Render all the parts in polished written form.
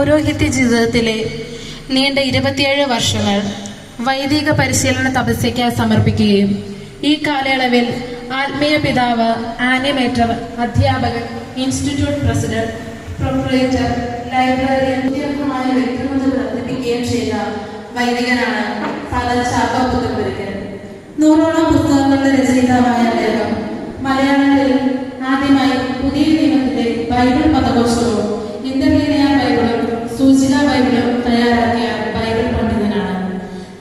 പൗരോഹിത്യ ജീവിതത്തിലെ നീണ്ട 27 വർഷങ്ങൾ വൈദിക പരിശീലന തപസ്യയ്ക്ക് സമർപ്പിക്കുകയും ഈ കാലയളവിൽ ആത്മീയ പിതാവ്, ആനിമേറ്റർ, അധ്യാപകൻ, ഇൻസ്റ്റിറ്റ്യൂട്ട് പ്രസിഡന്റ്, പ്രൊപ്പറേറ്റർ, ലൈബ്രറിയൻ ദീർഘമായ വ്യക്തിത്വം വർദ്ധിപ്പിക്കുകയും ചെയ്ത വൈദികനാണ് ഫാദർ ചാക്കോ പുത്തമ്പുരയ്ക്കൽ. 100ഓളം പുസ്തകങ്ങളുടെ രചയിതാവായ അദ്ദേഹം മലയാളത്തിൽ ആദ്യമായി പുതിയ നിയമത്തിലെ ബൈബിൾ പദകോശവും ഇന്റർലീനിയർ ബൈബിളും സൂചിക ബൈബിളും തയ്യാറാക്കിയ ബൈബിൾ പണ്ഡിതനാണ്.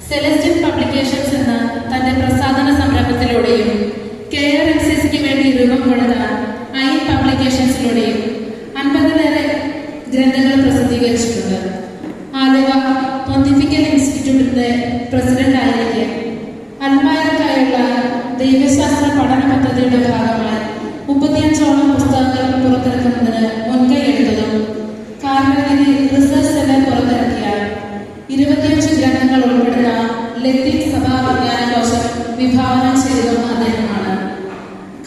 സെലസ്റ്റിൻ പബ്ലിക്കേഷൻസ് എന്ന തന്റെ പ്രസാധന സംരംഭത്തിലൂടെയും KRNCCക്ക് വേണ്ടി രൂപം കൊണ്ട ഐ പബ്ലിക്കേഷൻസിലൂടെയും 50ലേറെ ഗ്രന്ഥങ്ങൾ പ്രസിദ്ധീകരിച്ചിട്ടുണ്ട്. ആലുവ പൊന്തിഫിക്കൽ ഇൻസ്റ്റിറ്റ്യൂട്ടിന്റെ പ്രസിഡന്റ് ആയിരിക്കെ അൽമായർക്കായുള്ള ദൈവശാസ്ത്ര പഠന പദ്ധതിയുടെ ഭാഗമായി 35ഓളം പുസ്തകങ്ങൾ പുറത്തിറക്കുന്നതിന് മുൻകൈ എടുത്തതും കാർമഗിരി റിസർച്ച് സെന്റർ പുറത്തിറക്കിയ 25 ഗ്രന്ഥങ്ങൾ ഉൾപ്പെടുന്ന ലത്തീൻ സഭാ വിജ്ഞാനകോശം വിഭാവനം ചെയ്തതും അദ്ദേഹമാണ്.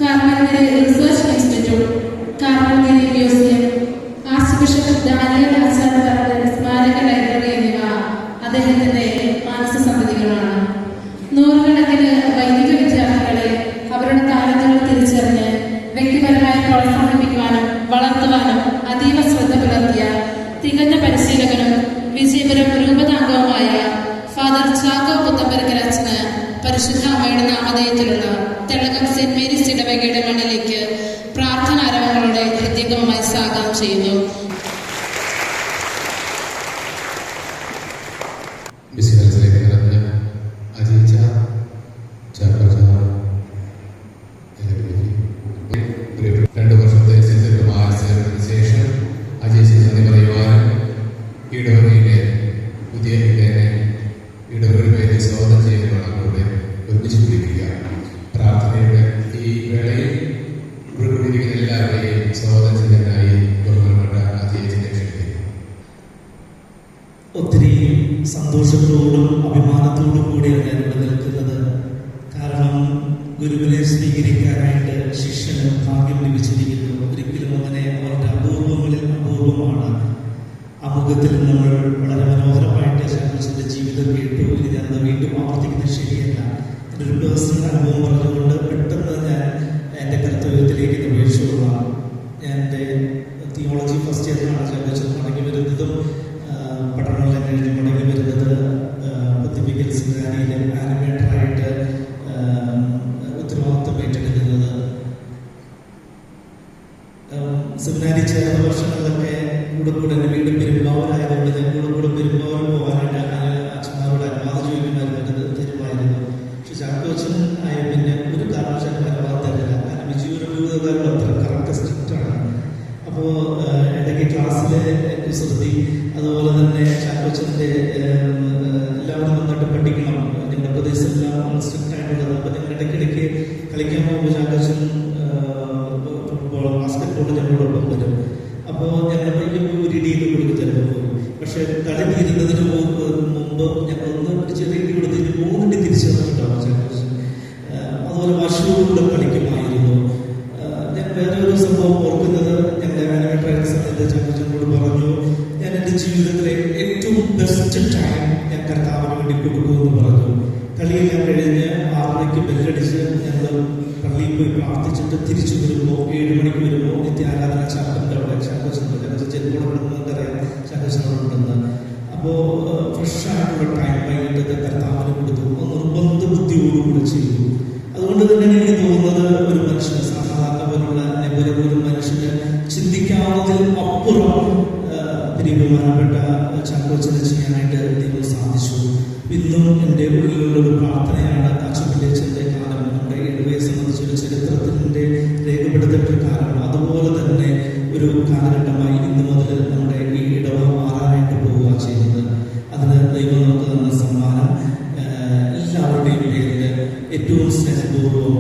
Karmagiri research institute, Karmagiri museum, archbishop Daniel ആചാര്യരുടെ സ്മാരക ലൈബ്രറി എന്നിവ അദ്ദേഹത്തിന്റെ മാനസസന്തതികളാണ്. നൂറുകണക്കിന് വൈദിക വിദ്യാർത്ഥികളെ അവരുടെ താലന്തുകൾ തിരിച്ചറിഞ്ഞ് വ്യക്തിപരമായി പ്രോത്സാഹിപ്പിക്കുവാനും വളർത്തുവാനും അതീവ ശ്രദ്ധ പുലർത്തിയ തികഞ്ഞ പരിശീലകനും വിജയപുരം രൂപതാംഗവുമായ ഫാദർ ചാക്കോ പുത്തമ്പുരയ്ക്കൽ അച്ഛന് പരിശുദ്ധ അമ്മയുടെ നാമധേയത്തിലുള്ള തെളകം സെന്റ് മേരീസ് ഇടവകയുടെ മണ്ണിലേക്ക് പ്രാർത്ഥനാരവങ്ങളുടെ ഹൃദ്യംഗമമായി സ്വാഗതം ചെയ്യുന്നു. ഒത്തിരി സന്തോഷത്തോടും അഭിമാനത്തോടും കൂടിയാണ് ഞാൻ ഇവിടെ നിൽക്കുന്നത്. കാരണം ഗുരുവിനെ സ്വീകരിക്കാനായിട്ട് ശിഷ്യന് ഭാഗ്യം ലഭിച്ചിരിക്കുന്നു. ഒരിക്കലും അങ്ങനെ അവരുടെ അപൂർവങ്ങളിൽ അപൂർവമാണ്. അമുഖത്തിൽ നമ്മൾ വളരെ മനോഹരമായിട്ട് ശാന്തന്റെ ജീവിതം കേട്ടു. ഇനി ഞാനത് വീണ്ടും ആവർത്തിക്കുന്നത് ശരിയല്ല. എൻ്റെ ഒരു പേഴ്സണൽ അനുഭവം പറഞ്ഞുകൊണ്ട് പെട്ടെന്ന് ഞാൻ എൻ്റെ കർത്തവ്യത്തിലേക്ക് പ്രവേശിച്ചുകൊള്ളാം. ഞാൻ എൻ്റെ തിയോളജി ഫസ്റ്റ് ഇയറിലാണ് ശാന്തൻ മടങ്ങി വരുന്നതും പഠനമെല്ലാം കഴിഞ്ഞ് മടങ്ങി വരുന്നത് പൊന്തിഫിക്കൽ സെമിനാരിയിലെ ആനിമേറ്ററായിട്ട് ഉത്തരവാദിത്വം ഏറ്റെടുക്കുന്നത്. സെമിനാരി ചേർന്ന വർഷങ്ങളിലൊക്കെ കൂടെ എൻ്റെ വീട് പെരുമ്പാവൂരായതുകൊണ്ട് ഞാൻ കൂടെ പെരുമ്പാവൂർ പോകാനായിട്ട് അച്ഛന്മാരോട് അനുവാദം ചോദിക്കുമായിരുന്നു, തരുമായിരുന്നു. പക്ഷെ ചാക്കോച്ചൻ ആയ പിന്നെ ഒരു കാരണവശാലും അനുവാദം തരില്ല. കാരണം വിജയപുരം അത്ര കറക്റ്റ് സ്ട്രിക്റ്റാണ്. അപ്പോൾ ഇടയ്ക്ക് ക്ലാസ്സിലെ കുസൃതി, അതുപോലെ തന്നെ ചാക്കോച്ചൻ്റെ എല്ലാവരും നന്നായിട്ട് പഠിക്കണം, നിങ്ങളുടെ പ്രദേശത്തെല്ലാം സ്ട്രിക്റ്റ് ആയിട്ടുള്ളത്. അപ്പോൾ നിങ്ങൾ ഇടയ്ക്കിടയ്ക്ക് കളിക്കാൻ പോകുമ്പോൾ ചാക്കോച്ചൻ ബാസ്കറ്റ്ബോൾ ഞങ്ങളോടൊപ്പം വരും. അപ്പോൾ ഞങ്ങൾ ഒരു ഇടിയൊക്കെ കൊടുത്ത് ചിലപ്പോൾ പോകും. പക്ഷെ കളി തീരുന്നതിന് മുമ്പ് ഞങ്ങൾ ഒന്ന് ചെറിയ ഇടി കൊടുത്തിട്ട് 3 ഇടി തിരിച്ചു തന്നിട്ടുണ്ടാവും ചാക്കോച്ചൻ. അതുപോലെ വർഷവും കളിക്കുമായിരുന്നു. ഞാൻ വേറെ ഒരു സംഭവം ഓർക്കുന്നത്, ഞങ്ങളുടെ ആനിമേറ്ററായിരുന്ന സമയത്ത് ചാക്കോച്ചനോട് പറഞ്ഞു, ഞാൻ എൻ്റെ ജീവിതത്തിലെ ഏറ്റവും ബെസ്റ്റ് ടൈം ഞാൻ കർത്താവിന് വേണ്ടി കൊടുക്കുമെന്ന് പറഞ്ഞു. കളിയെല്ലാം കഴിഞ്ഞ് 6 മണിക്ക് ബെല്ലടിച്ച് ഞങ്ങൾ പള്ളിയിൽ പോയി പ്രാർത്ഥിച്ചിട്ട് തിരിച്ചു വരുമ്പോൾ 7 മണിക്ക് വരുമ്പോൾ നിത്യാരാധന ചാക്കോച്ചൻ്റെ അവിടെ ചാക്കോച്ചനുണ്ട്. ജന്മോടറിയാം ചാക്കോച്ചനോടുണ്ടെന്ന്. അപ്പോൾ ഫ്രഷായിട്ടുള്ള ടൈം വൈകിട്ടത്തെ കർത്താവിന് കൊടുത്തു. നിർബന്ധ ബുദ്ധിയോടുകൂടി ചെയ്തു. അതുകൊണ്ട് തന്നെ എനിക്ക് തോന്നുന്നത് ഒരു മനുഷ്യന് സാധാരണ പോലുള്ള ഒരു മനുഷ്യന് ചിന്തിക്കാവുന്നതിൽ അപ്പുറം ബഹുമാനപ്പെട്ട ചാക്കോച്ചനെ ചെയ്യാനായിട്ട് ദൈവം സാധിച്ചു. ഇന്നും എൻ്റെ ഉള്ളിലുള്ളൊരു പ്രാർത്ഥനയാണ് അച്ഛൻ്റെ കാലം നമ്മുടെ ഇടവയെ സംബന്ധിച്ചൊരു ചരിത്രത്തിൻ്റെ രേഖപ്പെടുത്തപ്പെട്ട കാലമാണ്. അതുപോലെ തന്നെ ഒരു കാലഘട്ടമായി ഇന്ന് മുതൽ നമ്മുടെ ഈ ഇടവ മാറാനായിട്ട് പോവുക ചെയ്യുന്നത്. അതിന് ദൈവം നമുക്ക് തന്ന സമ്മാനം എല്ലാവരുടെയും പേരിൽ ഏറ്റവും സ്നേഹപൂർവ്വം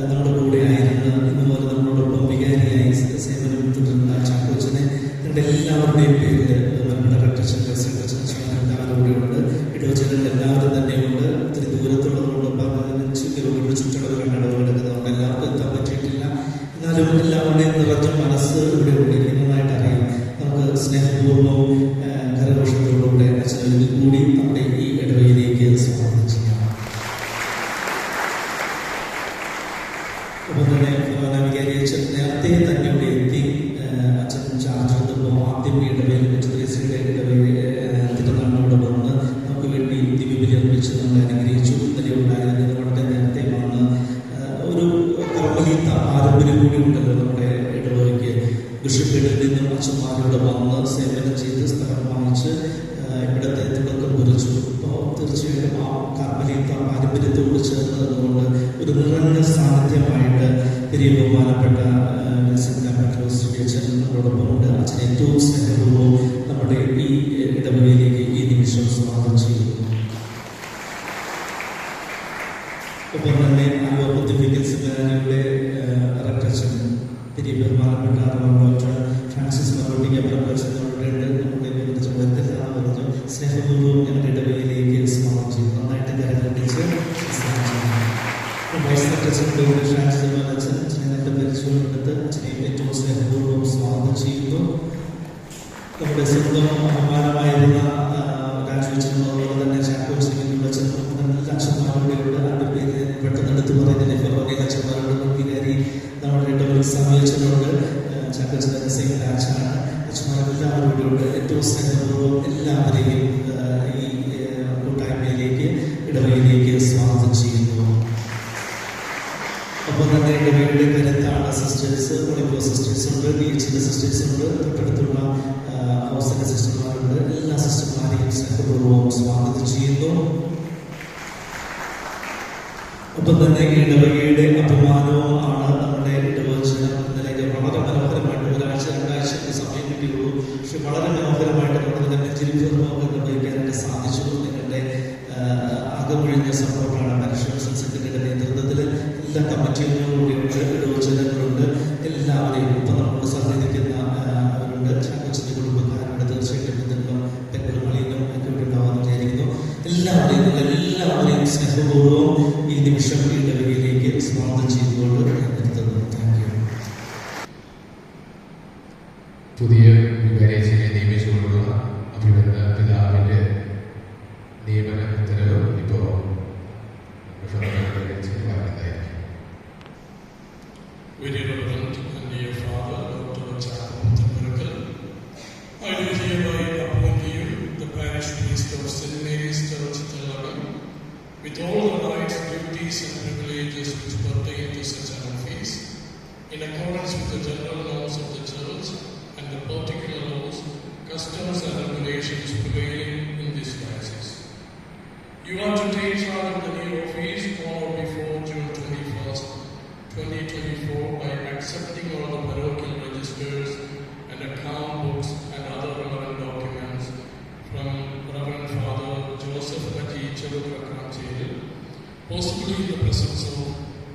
നമ്മുടെ കൂടെ ആയിരുന്ന ഇന്ന് മുതൽ നമ്മളോടൊപ്പം വികാരിയായി സേവനം തുടരുന്ന ചാക്കോച്ചനെ നിങ്ങളുടെ എല്ലാവരുടെയും പേരിൽ നമ്മുടെ റെക്ടച്ചൻ എല്ലാവരും കൂടെയുണ്ട്. ഇടവച്ചകളിൽ എല്ലാവരും തന്നെയുണ്ട്. ഒത്തിരി ദൂരത്തുള്ളതുകൊണ്ട് 15 കിലോമീറ്റർ ചുറ്റളവ് കണ്ടടവെടുക്കുന്നതുകൊണ്ട് എല്ലാവർക്കും എത്താൻ പറ്റിയിട്ടില്ല. എന്നാലും എല്ലാവരുടെയും നിറഞ്ഞ മനസ്സ് ഇവിടെ ഉണ്ട്. നന്നായിട്ട് അറിയാം. നമുക്ക് സ്നേഹപൂർവ്വം അനുഗ്രഹിച്ചു. ഇന്നലെ ഉണ്ടായിരുന്നത് വളരെ നേരത്തെയാണ്. ഒരു കർമ്മലീത്ത പാരമ്പര്യം കൂടി ഉണ്ടല്ലോ നമ്മുടെ ഇടവകയ്ക്ക്. ബിഷപ്പിൽ നിന്നും അച്ഛന്മാരോട് വന്ന് സേവനം ചെയ്ത് സ്ഥലം വാങ്ങിച്ച് ഇവിടുത്തെ തുടക്കം കുറിച്ചു. അപ്പോൾ തീർച്ചയായിട്ടും ആ കർമ്മലീത്ത പാരമ്പര്യത്തോട് ചേർന്ന് നിന്നുകൊണ്ട് ഒരു നിറഞ്ഞ സാന്നിധ്യമായിട്ട് പെരിയ ബഹുമാനപ്പെട്ട നമ്മളോടൊപ്പമുണ്ട്. അച്ഛൻ ഏറ്റവും സ്നേഹപൂർവ്വം നമ്മുടെ ഈ ഇടവകയിലേക്ക് ഈ നിമിഷം സ്വാഗതം ചെയ്യുന്നു. ഒപ്പം തന്നെ പൊന്തിഫിക്കൽ സെമിനാരിയുടെ റെക്ടറച്ഛൻ പെരിയ ബഹുമാനപ്പെട്ട ഡോക്ടർ ഫ്രാൻസിസ് മറോട്ടിക്ക പ്രൊഫസറുണ്ട്. നമ്മുടെ എന്തെല്ലാം പറഞ്ഞു സ്നേഹപൂർവ്വം ഞങ്ങളുടെ ഇടവകയിലേക്ക് സ്വാഗതം ചെയ്യുന്നു. നന്നായിട്ട് കരകടിച്ച് വൈസ് റെക്ടറച്ഛൻ അച്ഛൻ ഞങ്ങളുടെ പരിചയമെടുത്ത് അച്ഛനെ ഏറ്റവും സ്നേഹപൂർവ്വം സ്വാഗതം ചെയ്യുന്നു. നമ്മുടെ സ്വന്തം അഭിമാനമായിരുന്ന രാജിവെച്ചതുപോലെ തന്നെ ചാക്കോച്ചിനുള്ള നല്ല അച്ഛന്മാരോടെയുണ്ട്. അതിൻ്റെ പേര് പെട്ടെന്ന് എടുത്ത് പറയുന്നതിനെ ഫെറോണിയ അച്ഛന്മാരോട് വികാരി നമ്മുടെ ഇടവകയിൽ സമീപിച്ചിട്ടുണ്ട്. ചാക്കോച്ചിൻ്റെ സെയിം അച്ഛനാണ്. അച്ഛന്മാരെല്ലാവരോടുണ്ട്. ഏറ്റവും സ്നേഹപൂർവ്വം എല്ലാവരെയും ഈ കൂട്ടായ്മയിലേക്ക് ഇടവകയിലേക്ക് സ്വാഗതം ചെയ്യുന്നു. ഒപ്പം തന്നെ ഇടവകയുടെ കരുത്താണ് സിസ്റ്റേഴ്സ്, ഒളിപ്പോ സിസ്റ്റേഴ്സ് ഉണ്ട്, DHന്റെ സിസ്റ്റേഴ്സ് ഉണ്ട്, തൊട്ടടുത്തുള്ള ഹൗസിന്റെ സിസ്റ്റർമാരുണ്ട്. എല്ലാ സിസ്റ്റർമാരെയും സ്നേഹപൂർവ്വം സ്വാഗതം ചെയ്യുന്നു. ഒപ്പം തന്നെ ഇടവകയുടെ അഭിമാനവും ആണ് നമ്മുടെ ഇടവചനം. ഇന്നലെ വളരെ മനോഹരമായിട്ട് ഒരാഴ്ച രണ്ടാഴ്ച സമയം കിട്ടിയുള്ളൂ. പക്ഷെ വളരെ മനോഹരമായിട്ട് നമ്മുടെ നെഞ്ചിരിപ്പുറമൊക്കെ നിർവഹിക്കാനായിട്ട് സാധിച്ചു. നിങ്ങളുടെ അകമൊഴിഞ്ഞ സപ്പോർട്ടാണ്. പരിശോധന സെക്രട്ടറിയുടെ നേതൃത്വത്തിൽ എല്ലാ കമ്മിറ്റികളോടുകൂടിയുണ്ട്, ഇടവചനങ്ങളുണ്ട്. എല്ലാവരെയും ഇപ്പം നമുക്ക് സഹകരിക്കുന്ന അവരുണ്ട്. ചാക്കോച്ചിന്റെ കുടുംബക്കാരുണ്ട്. തീർച്ചയായിട്ടും എന്തെങ്കിലും പെൺകുളികളും ഒക്കെ ഉണ്ടാവാൻ വിചാരിക്കുന്നു. എല്ലാവരെയും സ്നേഹപൂർവ്വം ഈ നിമിഷം ഈ ഇടവകയിലേക്ക് സ്വാഗതം ചെയ്തുകൊണ്ട് നിർത്തുന്നു. Thank you. പുതിയ വികാരിയച്ഛനെ നിയമിച്ചുകൊണ്ടുള്ള അഭിവന്ദ പിതാവിൻ്റെ നിയമന ഉത്തരവ് ഇപ്പോൾ Very reverend and dear Father, Dr. Jacob Miracle, I do hereby appoint you the parish priest of St. Mary's Church, Telaga, with all the rights, duties and privileges which pertain to such an office, in accordance with the general laws of the Church and the particular laws, customs and regulations prevailing in this diocese. You are to take charge of the new office on or before June 21st, 2024 by accepting all the parochial registers and account books and other relevant documents from Reverend Father Joseph Haji Chelukakramchil, possibly in the presence of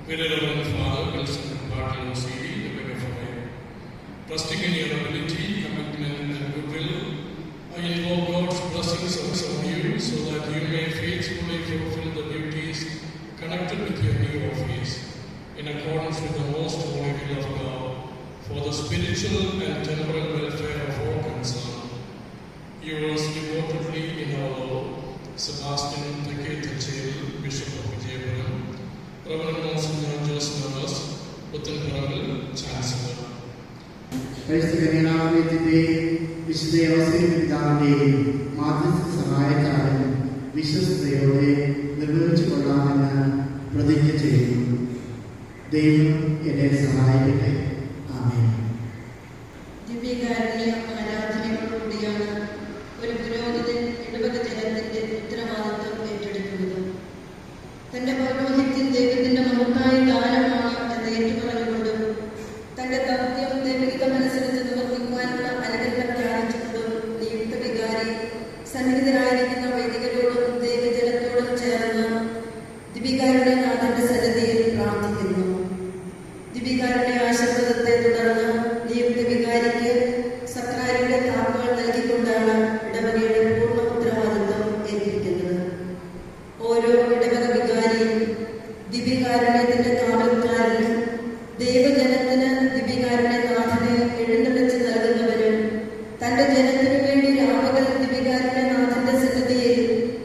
Very Reverend Father Wilson Bartle OCD, the BFI. Trusting in your ability, commitment and goodwill, I invoke God's blessings on you so that you may faithfully fulfill the duties connected with your new office, in accordance with the most holy will of God, for the spiritual and temporal welfare of all concerned. Yours devotedly in our Lord, Sebastian Tekethachel, Bishop of Vijayapuram, Reverend Monsignor Joseph Navas, Puttanparamil, Chancellor. വിശുദ്ധ യോസേഫ് പിതാവിന്റെയും മാധ്യസ്ഥ സഹായത്താലും വിശ്വസ്തയോടെ നിർവഹിച്ചു കൊള്ളാമെന്ന് പ്രതിജ്ഞ ചെയ്യുന്നു. ദൈവം എന്നെ സഹായിക്കട്ടെ. ആമേൻ. ദിവ്യകാരുണ്യ ആരാധനയോടുകൂടിയാണ് ഒരു പുരോഹിതൻ ഇടവക ജനത്തിന്റെ ഉത്തരവാദിത്വം ഏറ്റെടുക്കുന്നത്. തന്റെ പൗരോഹിത്യം ദൈവത്തിന്റെ മഹത്തായ ദാനമാണ് എന്ന് ഏറ്റുപറഞ്ഞുകൊണ്ടും തന്റെ ദൗത്യം ദൈവിക മനസ്സനുസരിച്ച് നിവർത്തിക്കുവാനുള്ള അനുഗ്രഹം കാണിച്ചുകൊണ്ടും നിയുക്ത വികാരി സന്നിഹിതരായിരിക്കുന്ന വൈദികരോടും ദൈവജനത്തോടും ചേർന്ന് ദിവികാരുണ്യനാഥന്റെ സന്നിധിയിൽ പ്രാർത്ഥിക്കുന്നു. ദിവികാരുടെ ആശീർവാദത്തെ തുടർന്ന് നിയുക്ത വികാരിക്ക് സക്രാരിയുടെ താപ്പുകൾ നൽകിക്കൊണ്ടാണ് ഇടവകയുടെ പൂർണ്ണ ഉത്തരവാദിത്വം ഏൽപ്പിക്കുന്നത്. ഓരോ ഇടവക വികാരിയും ദിവികാരുണ്യത്തിന്റെ കാവൽക്കാരനും ദൈവജനത്തിന് ദിവികാരുണ്യനാഥനെ എഴുന്നള്ളിച്ച് നൽകുന്നവരും തന്റെ ജനത്തിനു വേണ്ടി രാമകൽ ദിവികാരുണ്യനാഥന്റെ സന്നിധിയിൽ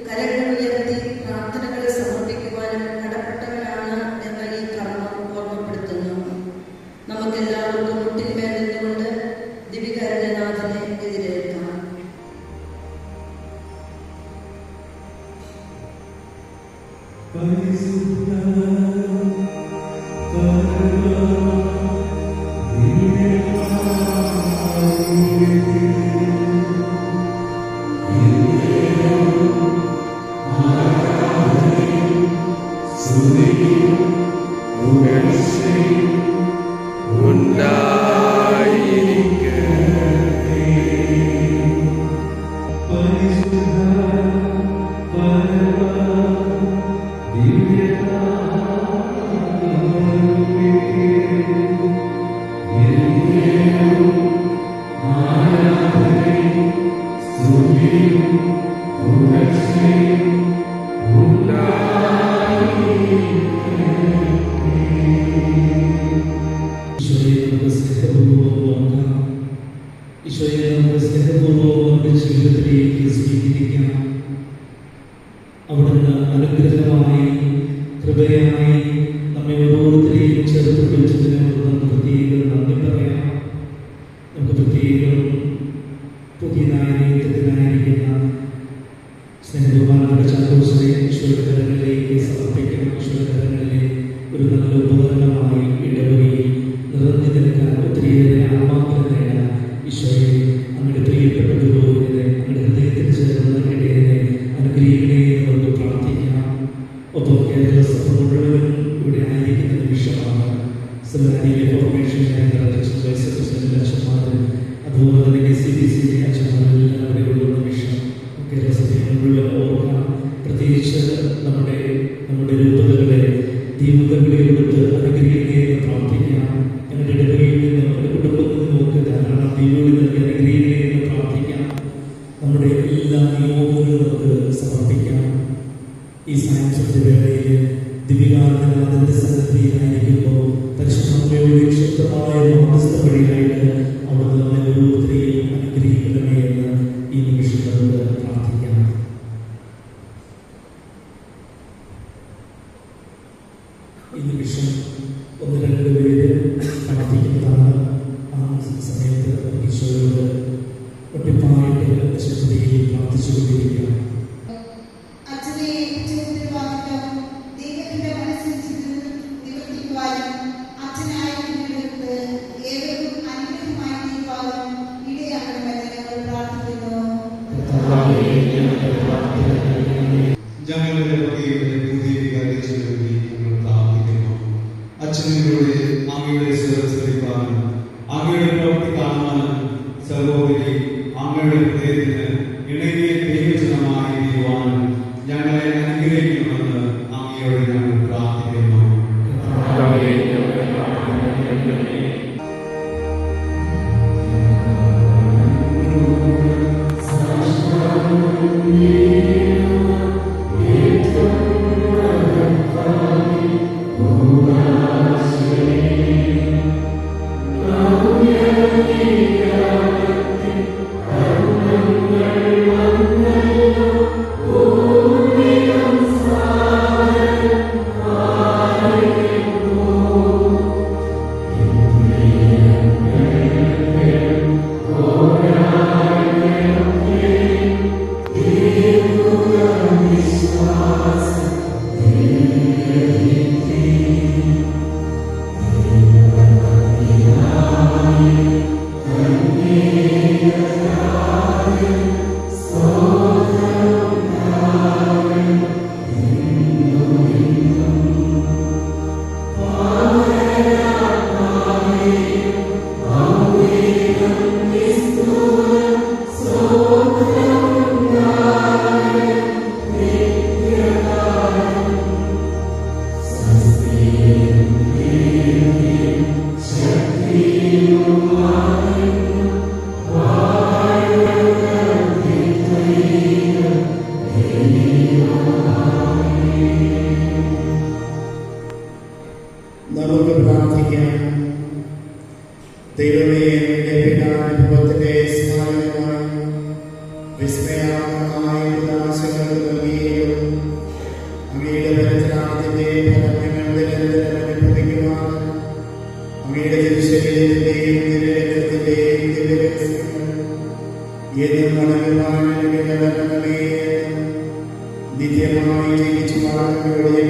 കരങ്ങൾ ഉയർത്തി പ്രാർത്ഥനകൾ സമർപ്പിക്കുവാനും കടപ്പെട്ടവരാണ് എന്ന ഈ കർമ്മം ഓർമ്മപ്പെടുത്തുന്നു. നമുക്കെല്ലാവർക്കും മുട്ടിന്മേൽ നിന്നുകൊണ്ട് ദിവികാരുണ്യനാഥനെ എതിരേൽക്കാം. ഈശോയെ നമുക്ക് സ്നേഹപൂർവ്വം നമ്മുടെ ജീവിതത്തിലേക്ക് സ്വീകരിക്കാം. അവിടുന്ന് അനുഗ്രഹമായി കൃപയായി നമ്മെ ഓരോരുത്തരെയും ചേർത്ത് പിടിച്ചതിന് നമുക്ക് പ്രത്യേകം നന്ദി പറയാം. നമുക്ക് പ്രത്യേകം പുതിയതായ നേതൃത്വത്തിനായിരിക്കുന്ന സ്നേഹബഹുമാനപ്പെട്ട ചാക്കോസിനെ ഈശോയുടെ കരങ്ങളിലേക്ക് സമർപ്പിക്കണം. ഈശോയുടെ കരങ്ങളിലെ ഒരു നല്ല ഉപകരണമായി ഇടവകയിൽ നിറഞ്ഞു നിൽക്കാൻ ഒത്തിരിയേറെ ആത്മാക്കളെ നേടാൻ ഈശോയെ അങ്ങയുടെ പ്രിയപ്പെട്ട ഗുരുവിനെ അങ്ങയുടെ ഹൃദയത്തിൽ ചേർന്ന് ഇടയനെ അനുഗ്രഹിക്കണേ എന്ന് നമുക്ക് പ്രാർത്ഥിക്കാം. ഒപ്പം കേരള സഭ മുഴുവനും ഇവിടെ ആയിരിക്കുന്ന നിമിഷമാണ്. സെമിനാരിയിലെ ഫോർമേഷൻ അച്ഛന്മാരും അതുപോലെ തന്നെ KCBC അച്ഛന്മാരെല്ലാം അവിടെയുള്ള നിമിഷം കേരള സഭയെ മുഴുവൻ ഓർക്കാം. പ്രത്യേകിച്ച് നമ്മുടെ രൂപതകളെ ദൈവങ്ങളെ കൊടുത്ത് അനുഗ്രഹിക്കണേ എന്ന് പ്രാർത്ഥിക്കാം. ഞങ്ങളുടെ ഇടവകയിൽ നിന്ന് നമ്മുടെ കുടുംബത്തിൽ നിന്നൊക്കെ ധാരാളം ദൈവങ്ങളിൽ നൽകി അനുഗ്രഹിക്കണേ എന്ന് പ്രാർത്ഥിക്കാം. നമ്മുടെ എല്ലാ നിയോഗങ്ങളും നമുക്ക് സമർപ്പിക്കാം. ഈ സായംസത്തിന്റെ വേളയിൽ ദിവികാനന്ദനാഥന്റെ സന്നിധിയിലായിരിക്കുമ്പോൾ പരിശുദ്ധമ്മയുടെ ശക്തമായ മാനസ്ഥ വഴിയായിട്ട് അവിടെ നമ്മെ ഓരോരുത്തരെയും അനുഗ്രഹിക്കണമേ എന്ന് ഈ നിമിഷം നമുക്ക് പ്രാർത്ഥിക്കാം. ഈ നിമിഷം ഒന്ന് രണ്ട് പേര് പ്രാർത്ഥിക്കുന്നതാണ്. ആ സമയത്ത് ഈശോയോട് ഒട്ടിപ്പായിട്ട് ശക്തിയിൽ പ്രാർത്ഥിച്ചുകൊണ്ടിരിക്കുക. അച്ഛനെ ഉത്തരവാദിത്തം ദൈവത്തിന്റെ മനസ്സിൽ നിവർത്തിക്കുവാനും അച്ഛനായ കുഞ്ഞുങ്ങൾക്ക് ഏവർക്കും അനുഗ്രഹമായി തീരുവാനും ഇടയാക്കണമെന്ന് ഞങ്ങൾ പ്രാർത്ഥിക്കുന്നു. ഞങ്ങളുടെ പുതിയ വികാരിച്ചു വേണ്ടി ഞങ്ങൾ പ്രാർത്ഥിക്കുന്നു. അച്ഛനിലൂടെ അങ്ങയുടെ ശ്രദ്ധിക്കാനും അങ്ങയുടെ പ്രവൃത്തി കാണുവാനും സഹോദരി അങ്ങയുടെ ഹൃദയത്തിന് ഇണങ്ങിയ ദൈവജനമായി തീരുവാനും ഞങ്ങളെ അനുഗ്രഹിക്കണമെന്ന് അങ്ങയോട് ഞങ്ങൾ പ്രാർത്ഥിക്കുന്നു. നമുക്ക് പ്രാർത്ഥിക്കാം. ദൈവമേ, അങ്ങയുടെ പീഡാനുഭവത്തിന്റെ സ്മരണമായി വിസ്മയാത്മകമായ ഉദാശകൾ നൽകിയും അങ്ങയുടെ പരിത്രാണത്തിന്റെ ഫലം ഞങ്ങൾ നിരന്തരം അനുഭവിക്കുവാൻ അങ്ങയുടെ തിരുശരീരത്തിന്റെയും തിരുരക്തത്തിന്റെയും ദിവ്യരഹസ്യങ്ങൾ എന്നും വണങ്ങുവാൻ നിത്യമായി ജീവിച്ചു വാഴുന്നവരുടെ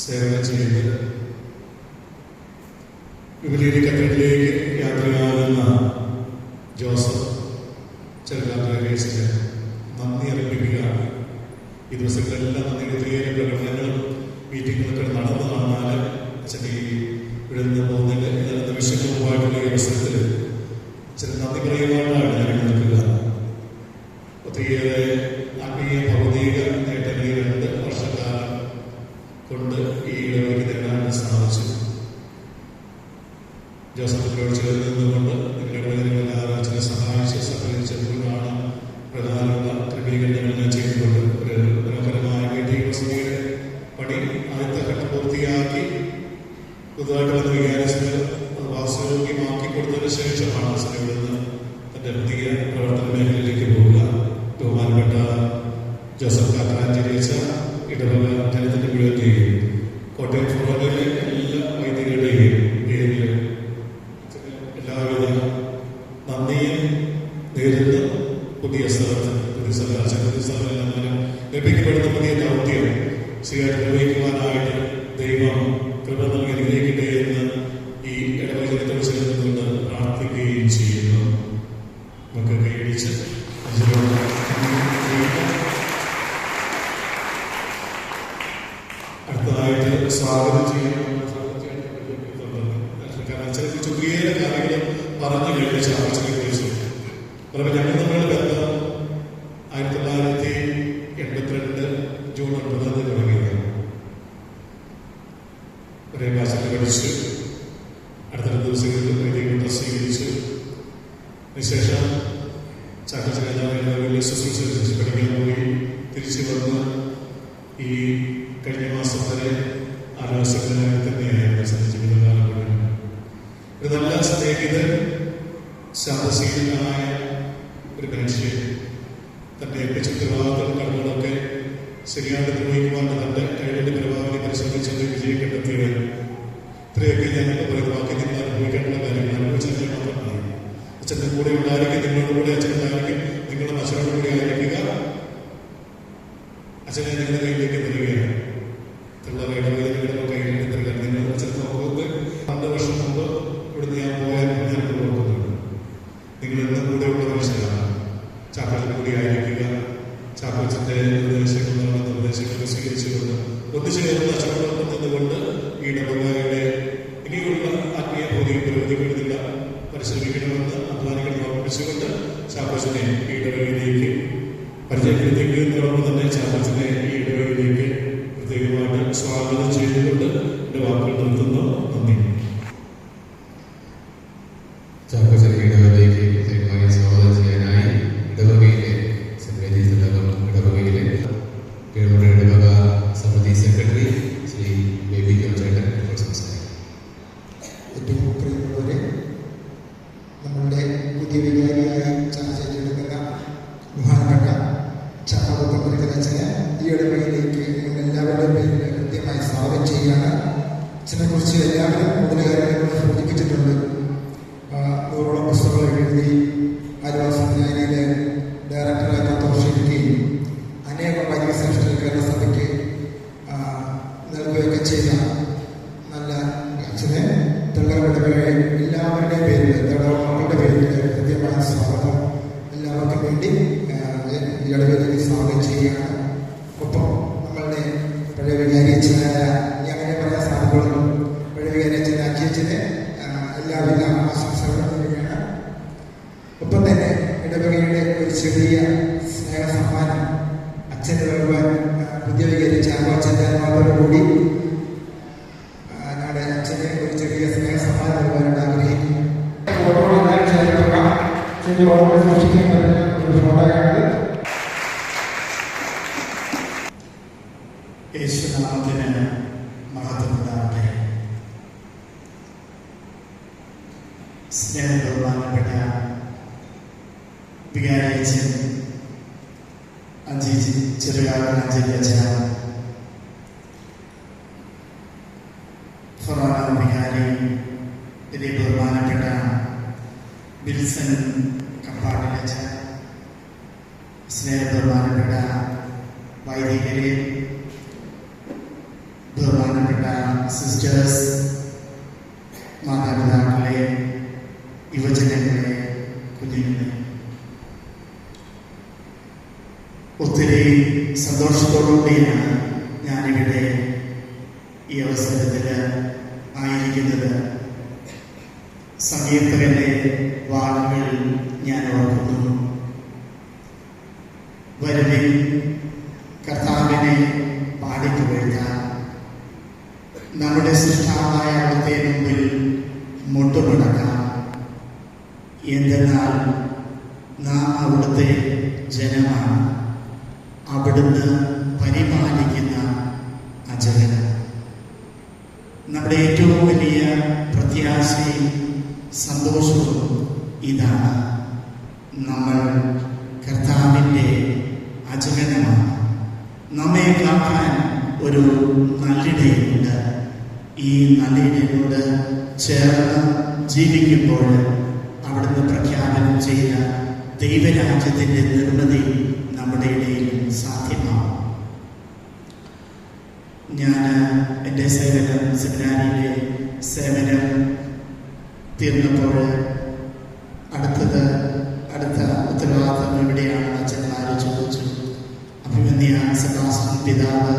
സേവനം ചെയ്ത് വിപുലീയ കത്തീഡ്രലിലേക്ക് യാത്രയാകുന്ന ജോസഫ് ചെറുകാന്തേഴ്സിന് നന്ദി അർപ്പിക്കുകയാണ്. ഈ ദിവസങ്ങളെല്ലാം നന്ദിയുടെ ഒത്തിരിയേറെ പ്രകടനങ്ങളും മീറ്റിങ്ങുകളൊക്കെ നടന്നു കാണാൻ അച്ഛൻ ഇവിടെ നിന്ന് പോകുന്നതിൽ നിമിഷങ്ങളുമായിട്ടുള്ള ഈ അവസരത്തിൽ ചില നന്ദി പറയുവാനാണ് ഞാൻ നിൽക്കുക. ഒത്തിരിയേറെ ആത്മീയ ഭൗതിക നേട്ടങ്ങൾ 2 വർഷക്കാലം കൊണ്ട് ഈ ഇടവയ്ക്ക് നേടാൻ സാധിച്ചു. ജോസഫിനോട് ചേർന്ന് നിന്നുകൊണ്ട് നിങ്ങളുടെ ആലോചന സഹായിച്ച് സഹകരിച്ചപ്പോഴാണ് പ്രധാനമുള്ള ക്രമീകരണങ്ങൾ ചെയ്തുകൊണ്ട് ഒരു മനോഹരമായ മീറ്റിംഗ് വസതിയുടെ പണി ആദ്യത്തെ ഘട്ടം പൂർത്തിയാക്കി പുതുതായിട്ട് വന്ന വികാരിച്ചിന് വാസയോഗ്യമാക്കി കൊടുത്തതിന് ശേഷമാണ് ഇവിടെ നിന്ന് തന്റെ പുതിയ പ്രവർത്തന മേഖലയിലേക്ക് പോവുക. ബഹുമാനപ്പെട്ട ജോസഫ് കാക്കറാഞ്ചേരിച്ച ഇടവക ജനത്തിന്റെ മുഴുവൻ്റെയും കോട്ടയം ഫോറമിലെ എല്ലാ വൈദികരുടെയും പേരിൽ എല്ലാവിധ നന്ദിയും നേരിടുന്ന പുതിയ സ്ഥലത്ത് ലഭിക്കപ്പെടുന്ന പുതിയ ദൗത്യം ശരിയായിട്ട് നിർവഹിക്കുവാനായിട്ട് ദൈവം കൃപ നൽകി അനുഗ്രഹിക്കട്ടെ എന്ന് ഈ ഇടവചനത്തോട് ചേർന്നുകൊണ്ട് പ്രാർത്ഥിക്കുകയും ചെയ്യുന്നു. നമുക്ക് കൈയടിച്ച് അടുത്തതായിട്ട് സ്വാഗതം ചെയ്യണം. ഒത്തിരിയേറെ കാര്യങ്ങൾ പറഞ്ഞു കഴിഞ്ഞ ചാർച്ചയെ കുറിച്ച് പറയുമ്പോൾ ഞങ്ങൾ തമ്മിലുള്ള ബന്ധം 1982 ജൂൺ 9 തുടങ്ങിയതാണ്. ഒരേ ക്ലാസ്സിൽ പഠിച്ചു. അടുത്ത ദിവസങ്ങളിൽ വൈദികരെ സ്വീകരിച്ചു. അതിനുശേഷം ചാക്കോച്ച രാജാവിന്റെ ശുശ്രൂഷ പഠിക്കാൻ പോയി. തിരിച്ചു വന്ന് ഈ കഴിഞ്ഞ മാസം വരെ ആലോചനകളിൽ തന്നെയായിരുന്നു ജീവിതകാലം മുഴുവൻ. ഒരു നല്ല സ്നേഹിതൻ, ശാന്തശീലനായ ഒരു മനുഷ്യൻ തന്റെ ഏൽപ്പിച്ച ഉത്തരവാദിത്തം കടന്നുകളൊക്കെ ശരിയായിട്ട് നിർവഹിക്കുവാൻ തന്റെ കഴിവിന്റെ പരമാവധി പരിശ്രമിച്ചത് വിജയം കണ്ടെത്തിയത്. ഇത്രയൊക്കെ ഞാനൊക്കെ പറയുന്ന വാക്കി നിങ്ങൾ അനുഭവിക്കേണ്ട കാര്യങ്ങൾ അനുഭവിച്ചതിനെ മാത്രമാണ്. അച്ഛൻ്റെ കൂടെ ഉണ്ടായിരിക്കും, നിങ്ങളുടെ കൂടെ അച്ഛൻ ഉണ്ടായിരിക്കും, നിങ്ങളുടെ അച്ഛനോട് കൂടെ ആയിരിക്കുക. അച്ഛനെ നിങ്ങളുടെ കയ്യിലേക്ക് തരികയാണ്. നിങ്ങളുടെ കയ്യിലേക്ക് തരിക. നിങ്ങൾ അച്ഛനെ നോക്കുന്നത് 2 വർഷം മുമ്പ് ഇവിടുന്ന് ഞാൻ പോയാൽ ഞാൻ നോക്കുന്നുണ്ട്. നിങ്ങൾ എന്നും കൂടെയുള്ള മനുഷ്യരാണ്. ചാക്കോച്ചൻ കൂടി ആയിരിക്കുക. ചാക്കോച്ചന്റെ നിർദ്ദേശങ്ങൾ സ്വീകരിച്ചുകൊണ്ട് ഒന്നിച്ചു ചേർന്ന് അച്ഛനോടൊപ്പം നിന്നുകൊണ്ട് ഈ ഇടവകയുടെ ഇനിയുള്ള ആത്മീയ ഭൗതിക പുരോഗതിക്കുന്നില്ല പരിശ്രമിക്കണമെന്ന് അധ്വാനിക്കണം ഓർമ്മിച്ചുകൊണ്ട് ചാക്കോച്ചനെ ഈ ഇടവകയിലേക്ക് പരിചയപ്പെടുത്തിക്കുന്നതോടൊപ്പം തന്നെ ചാക്കോച്ചനെ ഈ ഇടവകയിലേക്ക് പ്രത്യേകമായിട്ട് സ്വാഗതം ചെയ്തുകൊണ്ട് എന്റെ വാക്കുകൾ നിർത്തുന്നു. നന്ദി. ചാക്കോച്ചൻ ഇടവകയിലേക്ക് പ്രത്യേകമായി സ്വാഗതം ചെയ്യാനായി ഇടവകയിലെ സെന്റ് മേരീസ് ഇടവകയിലെ പേരുടെ ഇടവക സമിതി സെക്രട്ടറി ശ്രീ ബേബി ജോർജേട്ടൻ സംസാരിക്കും. ഏറ്റവും പ്രിയമുള്ളവരെ, നമ്മളുടെ പുതിയ വികാരിയായി ചർച്ച ചെയ്തെടുക്കുന്ന ബഹുമാനപ്പെട്ട ചാക്കോച്ചനെ ഈ ഇടവകയിലേക്ക് നിങ്ങളെല്ലാവരുടെയും പേരിൽ കൃത്യമായി സ്വാഗതം ചെയ്യുകയാണ്. അച്ഛനെ കുറിച്ച് എല്ലാവരും കൂടുതൽ കാര്യങ്ങൾ സൂചിപ്പിച്ചിട്ടുണ്ട്. 100ഓളം പുസ്തകങ്ങൾ എഴുതി ആദിവാസിയിലെ ഡയറക്ടറായി 10 വർഷം ഇരിക്കുകയും അനേകം വൈദിക ശ്രേഷ്ഠ കേരള സഭയ്ക്ക് നൽകുകയൊക്കെ ചെയ്ത നല്ല അച്ഛനെ തള്ളകളുടെ എല്ലാവരുടെയും പേരിൽ തള്ളകളുടെ പേരിൽ കൃത്യമായ സ്വാഗതം എല്ലാവർക്കും വേണ്ടി ഇടവേളയിൽ സ്വാഗതം ചെയ്യുകയാണ്. ഒപ്പം നമ്മളുടെ പഴയ വികാരിയച്ഛനായ അങ്ങനെ പല സാധുക്കളും പഴയ വികാരിയച്ഛനെ അച്ഛനെ എല്ലാവിധ ആശംസകളും നൽകുകയാണ്. ഒപ്പം തന്നെ ഇടവകയുടെ ഒരു ചെറിയ സ്നേഹ സമ്മാനം അച്ഛന് നൽകുവാൻ പുതിയ വികാരി ചാക്കോച്ചൻ്റെ അനുവാദത്തോടുകൂടി ഞങ്ങളുടെ അച്ഛനെ ഒരു ചെറിയ സ്നേഹ സമ്മാനം നൽകുവാനായിട്ട് ആഗ്രഹിക്കുന്നു. ഫോട്ടോയാണ്. യേശുനാമത്തിന് മഹത്വമുണ്ടാകട്ടെ. സ്നേഹബഹുമാനപ്പെട്ട വികാരിയച്ഛൻ ചെറുകാലഞ്ചേരി അച്ഛൻ, ഫൊറോന വികാരി, ഇതിൽ ബഹുമാനപ്പെട്ട വിൽസൺ കപ്പാടിലച്ഛൻ, സ്നേഹബഹുമാനപ്പെട്ട വൈദികരെ, ബഹുമാനപ്പെട്ട സിസ്റ്റേഴ്സ്, മാതാപിതാക്കളെ, യുവജനങ്ങളെ, കുഞ്ഞുങ്ങളെ, ഒത്തിരി സന്തോഷത്തോടുകൂടിയാണ് ഞാനിവിടെ ഈ അവസരത്തിൽ ആയിരിക്കുന്നത്. സങ്കീർത്തകന്റെ വാക്കുകൾ ഞാൻ ഓർക്കുന്നു. വരുവിൻ, കർത്താവിനെ പാടിപ്പുകഴ്ത്താൻ, നമ്മുടെ സൃഷ്ടാവായ അവിടുത്തെ മുമ്പിൽ മുട്ടുമടക്കാം. എന്തെന്നാൽ നാം അവിടുത്തെ ജനമാണ്, അവിടുന്ന് പരിപാലിക്കുന്ന അജഗന. നമ്മുടെ ഏറ്റവും വലിയ പ്രത്യാശയും സന്തോഷവും ഇതാണ്. നമ്മൾ കർത്താവിൻ്റെ അജഗനമാണ്. നമ്മെ കാക്കാൻ ഒരു നല്ലിടയുണ്ട്. ഈ നല്ലിടയോട് ചേർന്ന് ജീവിക്കുമ്പോൾ അവിടുന്ന് പ്രഖ്യാപനം ചെയ്ത ദൈവരാജ്യത്തിൻ്റെ നിർമ്മിതി നമ്മുടെ ഇടയിൽ സാധ്യമാവും. ഞാൻ എൻ്റെ സേവനം, സെമിനാരിയിലെ സേവനം തീർന്നപ്പോൾ അടുത്ത ഉത്തരവാദിത്വം എവിടെയാണെന്ന് അച്ഛന്മാർ ചോദിച്ചു. അഭിമന്യ സെബാസ്റ്റ്യൻ പിതാവ്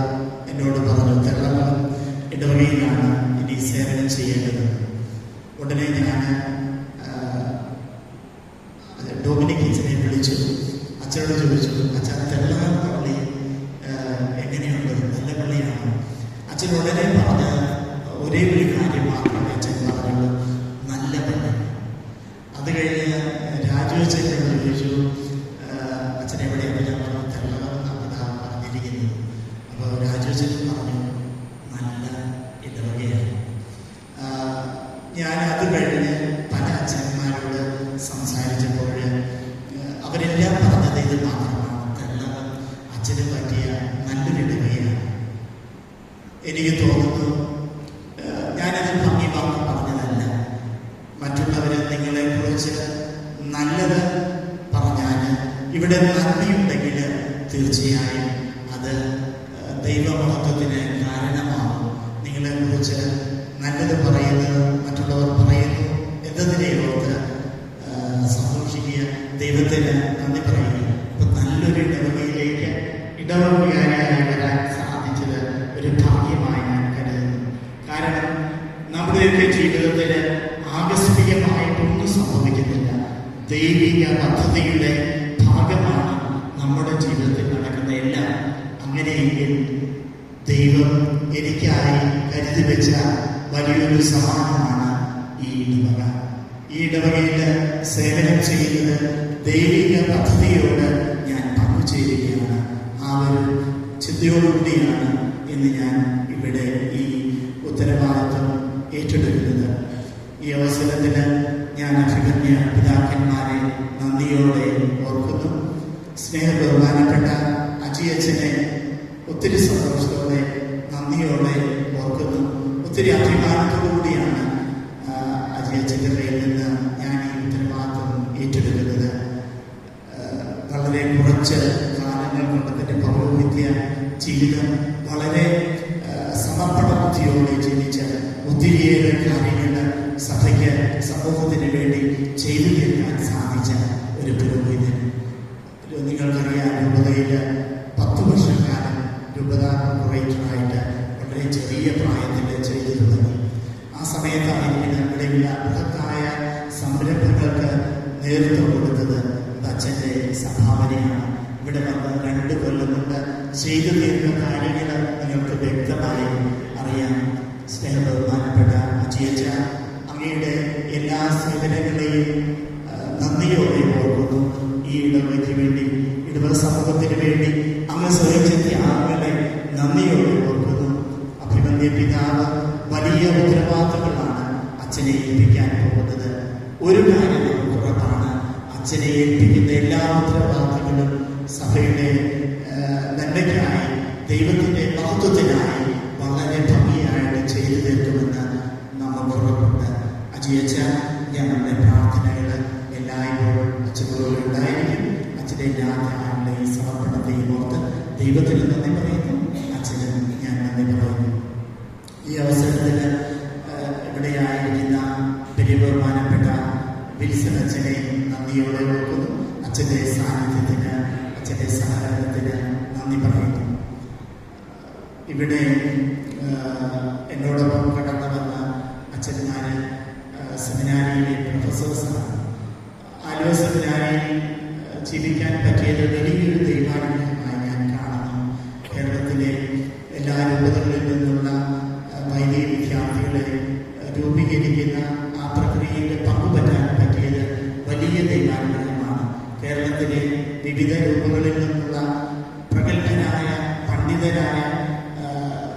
എന്നോട് പറഞ്ഞു, തെള്ളളം ഇടവകയിലാണ് ഇനി സേവനം ചെയ്യേണ്ടത്. ഉടനെ ഞാൻ ഡൊമിനിക് അച്ഛനെ വിളിച്ചു. അച്ഛനോട് ചോദിച്ചു, അച്ഛൻ തെള്ളളം പള്ളി എങ്ങനെയുണ്ട്, നല്ല പള്ളിയാണ്? അച്ഛൻ ഉടനെ പറഞ്ഞ ഒരേ ഒരു കാര്യം മാത്രമേ അച്ഛൻ പറഞ്ഞുള്ളൂ, നല്ല പള്ളി. അത് കഴിഞ്ഞ് രാജുവച്ചനോട് ചോദിച്ചു, അച്ഛൻ എവിടെയാണ്? ഞാൻ പറഞ്ഞു, തെള്ളളം എന്നാണ് പറഞ്ഞിരിക്കുന്നത്. അപ്പോൾ രാജുവച്ചൻ പറഞ്ഞു, നല്ല ഇടവകയാണ്. ഞാൻ അത് കഴിഞ്ഞ് പല അച്ഛന്മാരോട് സംസാരിച്ചപ്പോൾ അവരെല്ലാം പറഞ്ഞത് ഇത് മാത്രമാണ്, തെള്ളളം അച്ഛന് പറ്റിയ നല്ലൊരു ഇടവകയാണ്. എനിക്ക് തോന്നുന്നു ഞാനത് ഭംഗി വാക്ക് പറഞ്ഞതല്ല. മറ്റുള്ളവർ നിങ്ങളെക്കുറിച്ച് നല്ലത് പറഞ്ഞാൽ, ഇവിടെ നന്ദിയുണ്ടെങ്കിൽ തീർച്ചയായും അത് ദൈവമഹത്വത്തിന് കാരണമാകും. നിങ്ങളെക്കുറിച്ച് നല്ലത് പറയുന്നത് മറ്റുള്ളവർ പറയുന്നു എന്നതിനെ ഓർത്ത് സന്തോഷിക്കുക, ദൈവത്തിന് നന്ദി പറയുക. ഇപ്പം നല്ലൊരു ഇടവകയിലേക്ക് ഇടവകയായി വരാൻ സാധിച്ചത് ഒരു ഭാഗ്യമായി ഞാൻ കരുതുന്നു. കാരണം നമ്മുടെയൊക്കെ ജീവിതത്തിൽ ആകസ്മികമായിട്ടൊന്നും സംഭവിക്കുന്നില്ല. ദൈവിക പദ്ധതിയുടെ ഭാഗമാണ് നമ്മുടെ ജീവിതത്തിൽ നടക്കുന്ന എല്ലാം. അങ്ങനെയെങ്കിൽ ദൈവം എനിക്കായി കരുതി വെച്ച വലിയൊരു സമ്മാനമാണ് ഈ ഇടവക. ഈ ഇടവകയിൽ സേവനം ചെയ്യുന്നത് ദൈവിക പദ്ധതിയോട് ഞാൻ പങ്കുചേരുകയാണ്. ആ ഒരു ചിന്തയോടുകൂടിയാണ് ഇന്ന് ഞാൻ ഇവിടെ ഈ ഉത്തരവാദിത്വം ഏറ്റെടുക്കുന്നത്. ഈ അവസരത്തിൽ ഞാൻ അഭിമന്യ പിതാക്കന്മാരെ നന്ദിയോടെ ഓർക്കുന്നു. സ്നേഹബഹുമാനപ്പെട്ട അജിയച്ഛനെ ഒത്തിരി സന്തോഷത്തോടെ നന്ദിയോടെ ഓർക്കുന്നു. ഒത്തിരി അഭിമാനത്തോടുകൂടിയാണ് അജിയച്ഛൻ്റെ പേരിൽ നിന്ന് ഞാൻ ഈ ഉത്തരവാദിത്വം ഏറ്റെടുക്കുന്നത്. വളരെ കുറച്ച് കാലങ്ങൾ കൊണ്ട് തന്നെ പൗരോഹിത്യ ജീവിതം വളരെ സമർപ്പണ ബുദ്ധിയോടെ ജീവിച്ച ഒത്തിരിയേറെ കാര്യങ്ങൾ സഭയ്ക്ക്, സമൂഹത്തിന് വേണ്ടി ചെയ്തു തീർക്കാൻ സാധിച്ച ഒരു പുരോഹിതൻ. നിങ്ങൾക്കറിയാം, രൂപതയിൽ 10 വർഷക്കാലം രൂപത കോർപ്പറേറ്ററായിട്ട് വളരെ ചെറിയ പ്രായത്തിൽ ചെയ്തു തുടങ്ങി. ആ സമയത്തായിരിക്കും ഇവിടെയുള്ള ബൃഹത്തായ സംരംഭങ്ങൾക്ക് നേതൃത്വം കൊടുത്തത് അച്ഛൻ്റെ സംഭാവനയാണ്. ഇവിടെ വന്ന് 2 കൊല്ലം കൊണ്ട് ചെയ്തു തീർന്ന കാര്യങ്ങൾ നിങ്ങൾക്ക് വ്യക്തമായി അറിയാം. സ്നേഹബഹുമാനപ്പെട്ട അജിയച്ച, അങ്ങയുടെ എല്ലാ സേവനങ്ങളെയും നന്ദിയോടെ ഓർക്കുന്നു. ഈ ഇടവകയ്ക്ക് വേണ്ടി, ഇടവക സമൂഹത്തിന് വേണ്ടി അങ്ങ് സ്വയം ആളുകളെ നന്ദിയോടെ ഓർക്കുന്നു. അഭിമന്യ പിതാവ് വലിയ ഉത്തരവാദിത്തങ്ങളാണ് അച്ഛനെ ഏൽപ്പിക്കാൻ പോകുന്നത്. ഒരു കാര്യം നമുക്ക് ഉറപ്പാണ്, അച്ഛനെ ഏൽപ്പിക്കുന്ന എല്ലാ ഉത്തരവാദിത്തങ്ങളും സഭയുടെ നന്മയ്ക്കായി, ദൈവത്തിൻ്റെ മഹത്വത്തിനായി വളരെ ഭംഗിയായിട്ട് ചെയ്തു തീർക്കുമെന്ന് നമുക്ക് ഉറപ്പുണ്ട്. അജിയച്ച, ഞങ്ങളുടെ പ്രാർത്ഥനകൾ എല്ലായ്പ്പോഴും അച്ഛനോട് ഉണ്ടായിരിക്കും. അച്ഛൻ്റെ എല്ലാ ത്യാഗങ്ങളെയും സമർപ്പണത്തെയും ഓർത്ത് ദൈവത്തിൽ നന്ദി പറയുന്നു. അച്ഛന് ഞാൻ നന്ദി പറയുന്നു. ഈ അവസരത്തിൽ ഇവിടെയായിരിക്കുന്ന വലിയ ബഹുമാനപ്പെട്ട വിൽസൺ അച്ഛനെ നന്ദിയോടെ ഓർക്കുന്നു. അച്ഛൻ്റെ സാന്നിധ്യത്തിന്, അച്ഛൻ്റെ സഹകരണത്തിന് നന്ദി പറയുന്നു. ഇവിടെ എന്നോടൊപ്പം കടന്നു വന്ന അച്ഛന്മാർ സെമിനാരിയിലെ പ്രൊഫസേഴ്സാണ്. ആലുവ സെമിനാരിയിൽ ജീവിക്കാൻ പറ്റിയത് വലിയൊരു ദൈവാനുഗ്രഹമായി ഞാൻ കാണുന്നു. കേരളത്തിലെ എല്ലാ രൂപതകളിൽ നിന്നുള്ള വൈദിക വിദ്യാർത്ഥികളെ രൂപീകരിക്കുന്ന ആ പ്രക്രിയയിൽ പങ്കുപറ്റാൻ പറ്റിയത് വലിയ ദൈവാനുഗ്രഹമാണ്. കേരളത്തിലെ വിവിധ രൂപങ്ങളിൽ നിന്നുള്ള പ്രഗത്ഭരായ പണ്ഡിതരായ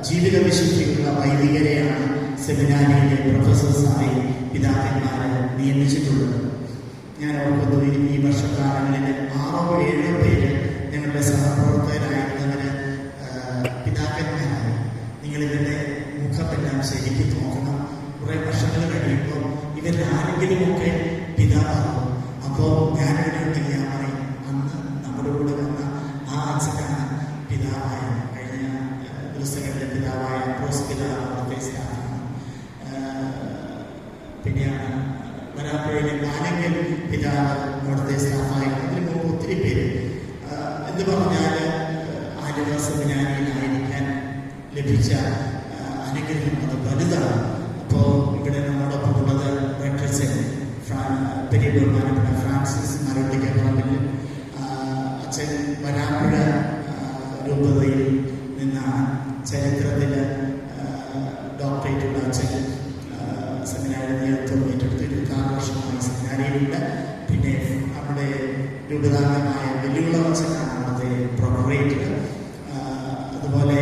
ജീവിതവിശുദ്ധിയുള്ള വൈദികരെയാണ് സെമിനാരിയിലെ പ്രൊഫസേഴ്സായി പിതാക്കന്മാർ നിയമിച്ചിട്ടുള്ളത്. ഞാൻ ഓർക്കുന്നു, ഈ വർഷക്കാലങ്ങളിൽ 6-7 പേര് ഞങ്ങളുടെ സഹപ്രവർത്തകരായിരുന്നവർ പിതാക്കന്മാരായി. നിങ്ങളിവരുടെ മുഖമെല്ലാം ശരിക്കും നോക്കണം. കുറേ വർഷങ്ങൾ കഴിയുമ്പോൾ ഇവരുടെ ആരെങ്കിലുമൊക്കെ പിതാവാകും. അപ്പോൾ ഞാനിവിടെ ഉണ്ടെങ്കിൽ ഞാൻ പറയും, അന്ന് നമ്മുടെ കൂടെ വന്ന ആ അച്ഛനാണ് പിതാവായ, കഴിഞ്ഞ ദിവസങ്ങളിലെ പിതാവായ പ്രോസ് പിതാവ് അവിടുത്തെ സ്റ്റാഫാണ്. പിന്നെയാണ് വരാപ്പുഴയിലെ ആരെങ്കിൽ പിതാവ് അവിടുത്തെ സ്റ്റാഫായിരുന്നു. അതിന് മുമ്പ് ഒത്തിരി പേര്. എന്ന് പറഞ്ഞാൽ ആലുവ സെമിനാരിയിലായിരിക്കാൻ ലഭിച്ച അനുഗ്രഹം അത് വലുതാണ്. അപ്പോൾ ഇവിടെ നമ്മോടൊപ്പം ഉള്ളത് റെക്ടർച്ചൻ വലിയ ബഹുമാനപ്പെട്ട ഫ്രാൻസിസ് മരട്ടിക്കപ്പറമ്പിൽ അച്ഛൻ വരാപ്പുഴ രൂപതയിൽ നിന്നാണ്. ചരിത്രത്തിൽ ഡോക്ടറേറ്റുള്ള അച്ഛൻ സെമിനാരി നേതൃത്വം ഏറ്റെടുത്ത് 26 വർഷമായി സെമിനാരിയിലുണ്ട്. പിന്നെ നമ്മുടെ രൂപതാംഗമായ വെല്ലുള്ള അച്ഛനാണ് അവിടുത്തെ പ്രൊമറേറ്റർ. അതുപോലെ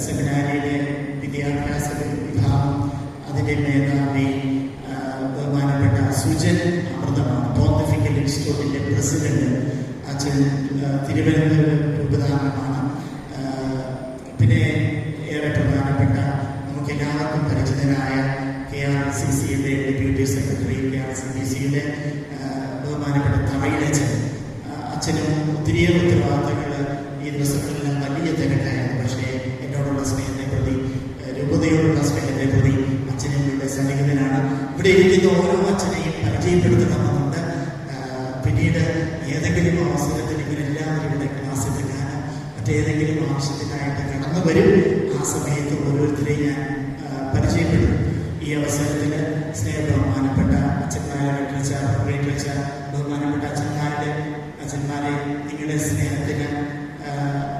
സെമിനാരിയിലെ വിദ്യാഭ്യാസ വിഭാഗം അതിൻ്റെ മേധാവി ബഹുമാനപ്പെട്ട സുജൻ അമൃതമാണ്. പോണ്ടിഫിക്കൽ ഇൻസ്റ്റിറ്റ്യൂട്ടിൻ്റെ പ്രസിഡന്റ് അച്ഛൻ തിരുവനന്തപുരം രൂപതാംഗമാണ്. പിന്നെ ഏറെ പ്രധാനപ്പെട്ട നമുക്ക് എല്ലാവർക്കും പരിചിതനായ KRCCയുടെ ഡെപ്യൂട്ടി സെക്രട്ടറി, KRCCയുടെ ബഹുമാനപ്പെട്ട തറയിലച്ഛൻ. അച്ഛനും ഒത്തിരിയേറെ ഉത്തരവാദിത്തങ്ങൾ ഈ ദിവസങ്ങളിലെല്ലാം വലിയ തിരക്കായിരുന്നു. പക്ഷേ എന്നോടുള്ള സ്നേഹത്തെ പ്രതി, രൂപതയോടുള്ള സ്നേഹത്തെ പ്രതി അച്ഛനും ഇവിടെ സന്നിഹിതനാണ്. ഇവിടെ ഇരിക്കുന്ന ഓരോ അച്ഛനെയും പരിചയപ്പെടുത്തണമെന്നുണ്ട്. പിന്നീട് ഏതെങ്കിലും അവസരത്തിൽ ഇവരെല്ലാവരും ഇവിടെ ക്ലാസ് എടുക്കാൻ മറ്റേതെങ്കിലും ആവശ്യത്തിനായിട്ട് കടന്നു വരും. ആ സമയത്ത് ഓരോരുത്തരെയും ഞാൻ പരിചയപ്പെടും. ഈ അവസരത്തിൽ സ്നേഹബഹുമാനപ്പെട്ട അച്ഛന്മാരെ ബഹുമാനപ്പെട്ട അച്ഛന്മാരെ നിങ്ങളുടെ സ്നേഹത്തിന്,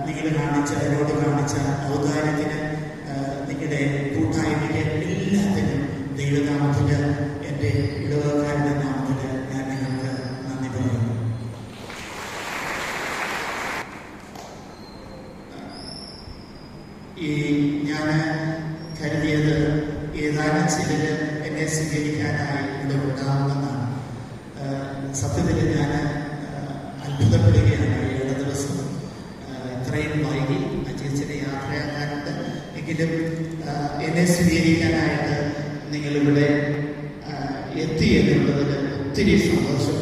നിങ്ങൾ കാണിച്ച, എന്നോട് കാണിച്ച ഔദാര്യത്തിന്, നിങ്ങളുടെ കൂട്ടായ്മയ്ക്ക്, എല്ലാത്തിനും ദൈവനാമത്തിൽ, എൻ്റെ ഇടവക്കാരുടെ നാമത്തിൽ ഞാൻ നിങ്ങൾക്ക് നന്ദി പറയുന്നു. ഞാൻ കരുതിയത് ഏതാനും ചിലർ എന്നെ സ്വീകരിക്കാനായി ഇവിടെ ഉണ്ടാവുമെന്നാണ്. സത്യത്തിൽ ഞാൻ അത്ഭുതപ്പെടുകയാണ്. 7 ദിവസം ഇത്രയും വൈകി അച്ഛനെ യാത്രയാക്കാനുണ്ട്. എങ്കിലും എന്നെ സ്വീകരിക്കാനായിട്ട് നിങ്ങളിവിടെ എത്തി എന്നുള്ളതിൽ ഒത്തിരി സന്തോഷം.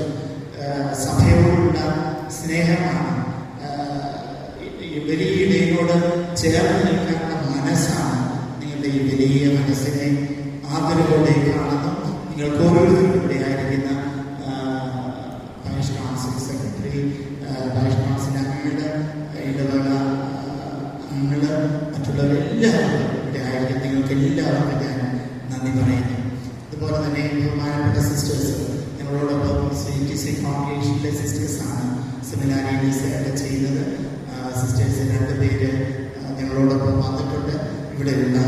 സഭയോടുള്ള സ്നേഹമാണ്, വലിയ ഇടയോട് ചേർന്ന് നിൽക്കാനുള്ള മനസ്സാണ്. നിങ്ങളുടെ ഈ വലിയ മനസ്സിനെ ആദരവോടെ കാണുന്നു. നിങ്ങൾക്ക് ഓരോരുത്തരും ഇവിടെ ആയിരിക്കുന്ന vice council secretary, vice council അംഗങ്ങള്, ഇടവക അംഗങ്ങള്, മറ്റുള്ളവരെല്ലാവരും ഇവിടെ ആയിരിക്കും. നിങ്ങൾക്ക് എല്ലാവർക്കും ഞാൻ നന്ദി പറയുന്നു. അതുപോലെ തന്നെ ബഹുമാനപ്പെട്ട സിസ്റ്റേഴ്സ്, ഞങ്ങളോടൊപ്പം CTC കോൺഗ്രേഷനിലെ സിസ്റ്റേഴ്സാണ് സെമിനാരിയിൽ സേവ ചെയ്യുന്നത്. സിസ്റ്റേഴ്സ് 2 പേര് ഞങ്ങളോടൊപ്പം വന്നിട്ടുണ്ട്. ഇവിടെയുള്ള